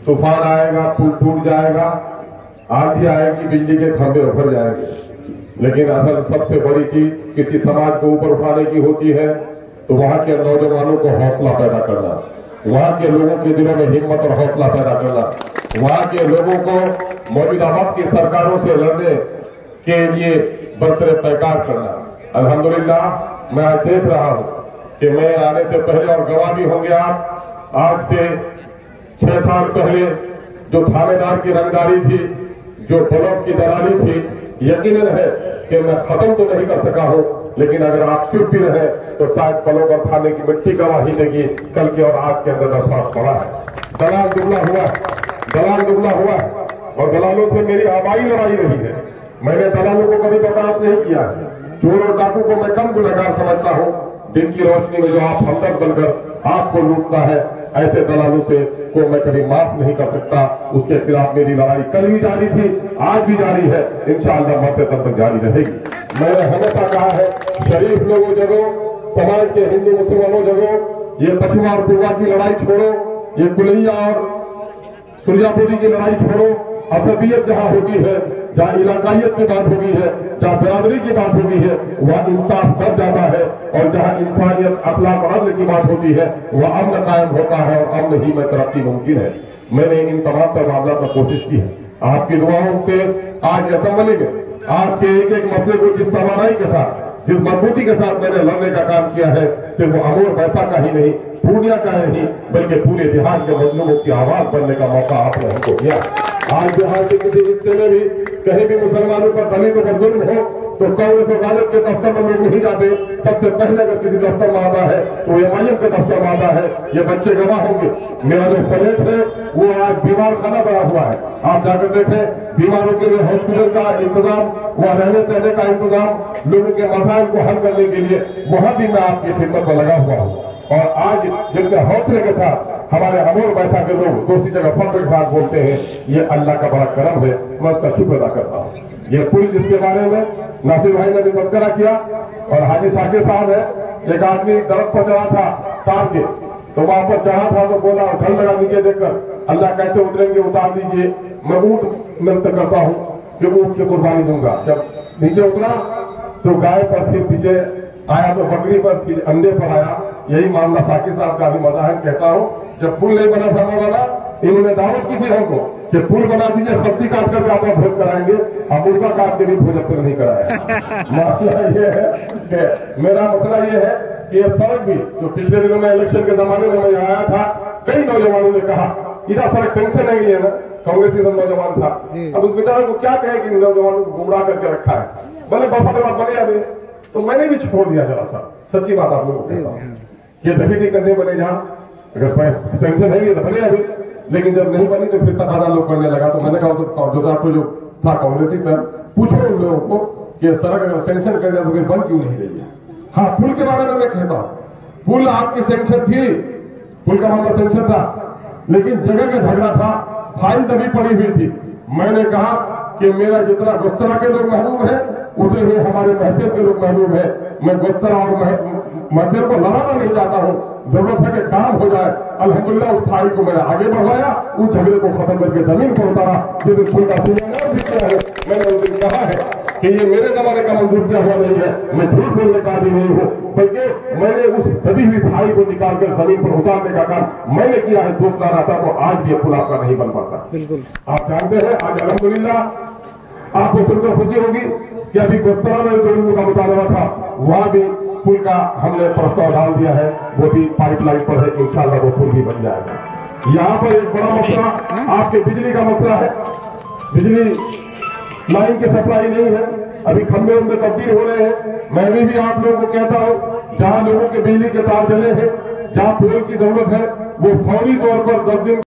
तूफान आएगा, पुल टूट जाएगा, आंधी आएगी, बिजली के खंभे उखड़ जाएंगे, लेकिन असल सबसे बड़ी चीज किसी समाज को ऊपर उठाने की होती है तो वहां के नौजवानों को हौसला पैदा करना, वहां के लोगों के दिलों में हिम्मत और हौसला पैदा करना, वहां के लोगों को मौजूदा वक्त की सरकारों से लड़ने के लिए बरसरे पैकार करना। अल्हम्दुलिल्लाह मैं आज देख रहा हूं कि मैं आने से पहले, और गवाह भी होंगे आप, आज से 6 साल पहले जो थानेदार की रंगदारी थी, जो ब्लॉक की दलाली थी, यकीनन है कि मैं खत्म तो नहीं कर सका हूं, लेकिन अगर आप चुप भी रहे तो शायद ब्लॉक और थाने की मिट्टी गवाही देगी कल के और आज के अंदर का फर्क पड़ा है। दलाल दुबला हुआ, दलाल दुबला हुआ, और दलालों से मेरी आबाई लड़ाई रही है। मैंने दलालों को कभी बर्दाश्त नहीं किया है। चोर और डाकू को मैं कम गुनहगार समझता हूं। दिन की रोशनी में जो आप हमदर्द बनकर आपको लूटता है, ऐसे दलालों से को मैं कभी माफ नहीं कर सकता। उसके खिलाफ मेरी लड़ाई कल भी जारी थी, आज भी जारी है, इंशाअल्लाह मरते तब तक जारी रहेगी। मैंने हमेशा कहा है, शरीफ लोगों जगो, समाज के हिंदू मुसलमानों जगो, ये पछुआ और पूर्वा की लड़ाई छोड़ो, ये कुलैया और सुरजापुरी की लड़ाई छोड़ो। असबियत जहां होती है, जहां इलाकाइयत की बात होगी है, जहां बिरादरी की बात होगी है, वह इंसाफ कर जाता है, और जहां इंसानियत अखलाक और अदल की बात होती है, वह अमन कायम होता है, और अमन ही में तरक्की मुमकिन है। मैंने इन तमाम तर मामलों में कोशिश की है। आपकी दुआओं से आज असेंबली में आपके एक एक मसले को जिस तवानाई के साथ, जिस मजबूती के साथ मैंने लड़ने का काम किया है, सिर्फ वो अमूर वैसा का ही नहीं, पूर्णिया का नहीं, बल्कि पूरे बिहार के मजलूमों की आवाज बनने का मौका आपने हमको दिया। आज बिहार के किसी हिस्से में भी कहीं भी मुसलमानों पर, दलितों पर जुल्म हो तो कांग्रेस और राजद के दफ्तर में लोग नहीं जाते। सबसे पहले अगर किसी दफ्तर में आता है तो एमआईएम के दफ्तर में आता है। ये बच्चे गवाह होंगे। मेरा जो फ्लैट है वो आज बीमार खाना बना हुआ है। आप जाकर देखें, बीमारों के लिए हॉस्पिटल का इंतजाम, वहाँ रहने सहने का इंतजाम, लोगों के मसाइल को हल करने के लिए वहां भी मैं आपकी खिदमत में लगा हुआ हूँ। और आज जिनके हौसले के साथ हमारे अमोर वैसा के लोग दूसरी जगह फख्र के साथ बोलते हैं, ये अल्लाह का बड़ा करम है, मैं उसका शुक्र अदा करता हूँ। ये पुल जिसके बारे में नासिर भाई ने भी तस्करा किया, और हाजी शाकिर साहब है, एक आदमी दरख्त पर चढ़ा था तार के, तो वहां पर चढ़ा था तो बोला, डर लगा नीचे देखकर, अल्लाह कैसे उतरेंगे, उतार दीजिए, मैं ऊंट नृत्य करता हूँ कि ऊंट की कुर्बानी दूंगा। जब नीचे उतरा तो गाय पर, फिर पीछे आया तो बकरी पर, फिर अंडे पर आया। यही मामला शाकिर साहब का भी मजाक कहता हूँ। जब पुल नहीं बना था मौलाना, इन्होंने दावत की थी हमको कि पुल बना दीजिए, सस्सी काट करके आपका भोज कराएंगे। हम मुर्गा काट के भी भोज तक नहीं कराया। मसला ये है कि मेरा मसला ये है कि ये सड़क भी, जो पिछले दिनों में इलेक्शन के जमाने में मैं आया था, कई नौजवानों ने कहा इधर सड़क सेंक्शन नहीं है ना, कांग्रेसी सब नौजवान था। अब उस बेचारे को क्या कहे कि नौजवानों को गुमराह करके रखा है, बोले बस हमारे बात बने अभी, तो मैंने भी छोड़ दिया जरा सा। सच्ची बात आप लोगों को कहता हूँ, ये दफीदी करने बने जहाँ अगर सेंक्शन है तो बने अभी, लेकिन जब नहीं बनी तो फिर तकाजा लोग करने लगा। तो मैंने कहा जो था कांग्रेसी सर, पूछो उन लोगों को कि सड़क अगर सेंक्शन कर दिया तो फिर बन क्यों नहीं रही है। हाँ, पुल के बारे में मैं कहता हूँ, पुल आपकी सेंक्शन थी, पुल का मामला सेंक्शन था, लेकिन जगह का झगड़ा था, फाइल तभी पड़ी हुई थी। मैंने कहा कि मेरा जितना गुस्तरा के लोग महबूब है, उतने ही हमारे महसूल के लोग महबूब है। मैं गुस्तरा और महसूल को लड़ाना नहीं चाहता हूँ, जरूरत है कि काम हो जाए। अल्हम्दुलिल्लाह उस फाइल को मैंने आगे बढ़वाया, उस झगड़े को खत्म करके जमीन पर उतारा। जिस दिन पुल का मैंने उस दिन कहा है कि ये मेरे जमाने का मंजूर किया हुआ नहीं है, मैं झूठ बोलने का आदमी नहीं हूँ, बल्कि मैंने उस दबी हुई फाइल को निकाल कर जमीन पर उतारने का काम मैंने किया है। दूसरा रहता तो आज भी ये पुल आपका नहीं बन पाता। बिल्कुल आप जानते हैं, आज अल्हम्दुलिल्लाह आपको सुनकर खुशी होगी कि अभी गुस्तरा में जो का मुतालबा था, वहां भी पुल का हमने प्रस्ताव डाल दिया है, वो भी पाइपलाइन पर है, इंशाअल्लाह वो पुल भी बन जाएगा। यहाँ पर एक बड़ा मसला आपके बिजली का मसला है। बिजली लाइन की सप्लाई नहीं है, अभी खंभे उनमें तब्दील हो रहे हैं। मैं भी आप लोगों को कहता हूँ, जहाँ लोगों के बिजली के तार जले हैं, जहाँ पुल की जरूरत है, वो फौरी तौर पर 10 दिन